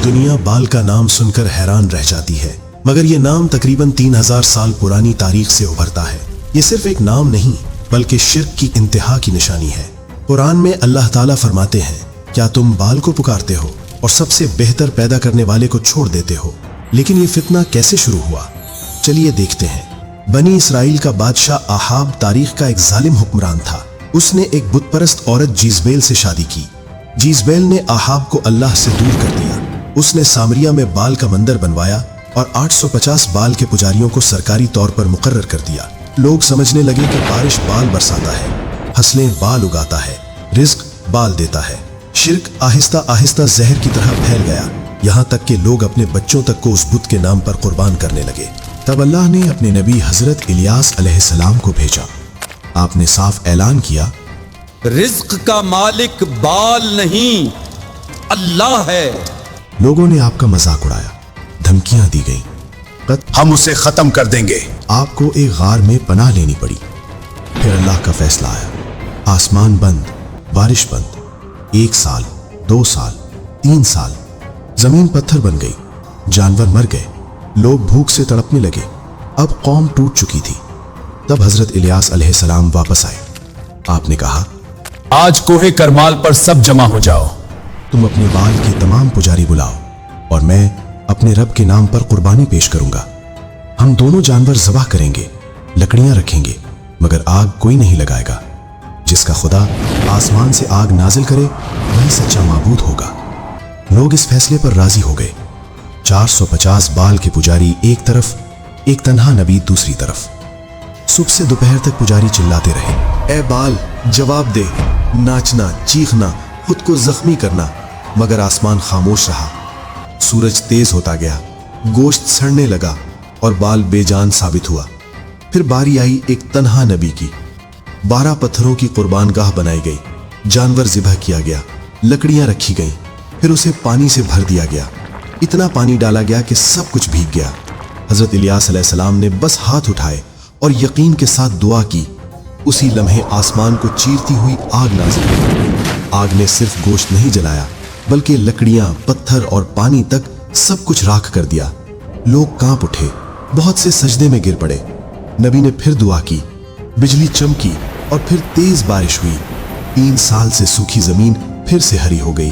दुनिया बाल का नाम सुनकर हैरान रह जाती है, मगर ये नाम तकरीबन 3000 साल पुरानी तारीख से उभरता है। ये सिर्फ एक नाम नहीं बल्कि शिर्क की इंतहा की निशानी है। कुरान में अल्लाह ताला फरमाते हैं, क्या तुम बाल को पुकारते हो और सबसे बेहतर पैदा करने वाले को छोड़ देते हो? लेकिन ये फितना कैसे शुरू हुआ, चलिए देखते हैं। बनी इसराइल का बादशाह आहाब तारीख का एक जालिम हुक्मरान था। उसने एक बुतपरस्त औरत जीजबेल से शादी की। जीजबेल ने आहाब को अल्लाह से दूर कर दिया। उसने सामरिया में बाल का मंदिर बनवाया और 850 बाल के पुजारियों को सरकारी तौर पर मुकर्रर कर दिया। लोग समझने लगे कि बारिश बाल बरसाता है, फसलें बाल उगाता है, रिज्क बाल देता है। शिर्क आहिस्ता आहिस्ता जहर की तरह फैल गया, यहाँ तक कि लोग अपने बच्चों तक को उस बुत के नाम पर कुर्बान करने लगे। तब अल्लाह ने अपने नबी हजरत इलियास अलैहिस्सलाम को भेजा। आपने साफ ऐलान किया, रिज्क का मालिक बाल नहीं, अल्लाह है। लोगों ने आपका मजाक उड़ाया, धमकियां दी गईं, हम उसे खत्म कर देंगे। आपको एक गार में पनाह लेनी पड़ी। फिर अल्लाह का फैसला आया, आसमान बंद, बारिश बंद। 1 साल, 2 साल, 3 साल, जमीन पत्थर बन गई, जानवर मर गए, लोग भूख से तड़पने लगे। अब कौम टूट चुकी थी। तब हजरत इलियास अलैहिस्सलाम वापस आए। आपने कहा, आज कोहे करमाल पर सब जमा हो जाओ। तुम अपने बाल के तमाम पुजारी बुलाओ और मैं अपने रब के नाम पर कुर्बानी पेश करूंगा। हम दोनों जानवर ज़बह करेंगे, लकड़ियां रखेंगे, मगर आग कोई नहीं लगाएगा। जिसका खुदा आसमान से आग नाजिल करे वही सच्चा माबूद होगा। लोग इस फैसले पर राजी हो गए। 450 बाल के पुजारी एक तरफ, एक तन्हा नबी दूसरी तरफ। सुबह से दोपहर तक पुजारी चिल्लाते रहे, ए बाल जवाब दे, नाचना, चीखना, खुद को जख्मी करना, मगर आसमान खामोश रहा। सूरज तेज होता गया, गोश्त सड़ने लगा और बाल बेजान साबित हुआ। फिर बारी आई एक तन्हा नबी की। 12 पत्थरों की कुर्बानगाह बनाई गई, जानवर ज़िबह किया गया, लकड़ियां रखी गईं, फिर उसे पानी से भर दिया गया। इतना पानी डाला गया कि सब कुछ भीग गया। हजरत इलियास अलैहिस्सलाम ने बस हाथ उठाए और यकीन के साथ दुआ की। उसी लम्हे आसमान को चीरती हुई आग नाज़िल हुई। आग ने सिर्फ गोश्त नहीं जलाया बल्कि लकड़ियां, पत्थर और पानी तक सब कुछ राख कर दिया। लोग कांप उठे, बहुत से सजदे में गिर पड़े। नबी ने फिर दुआ की, बिजली चमकी और फिर तेज बारिश हुई। 3 साल से सूखी जमीन फिर से हरी हो गई।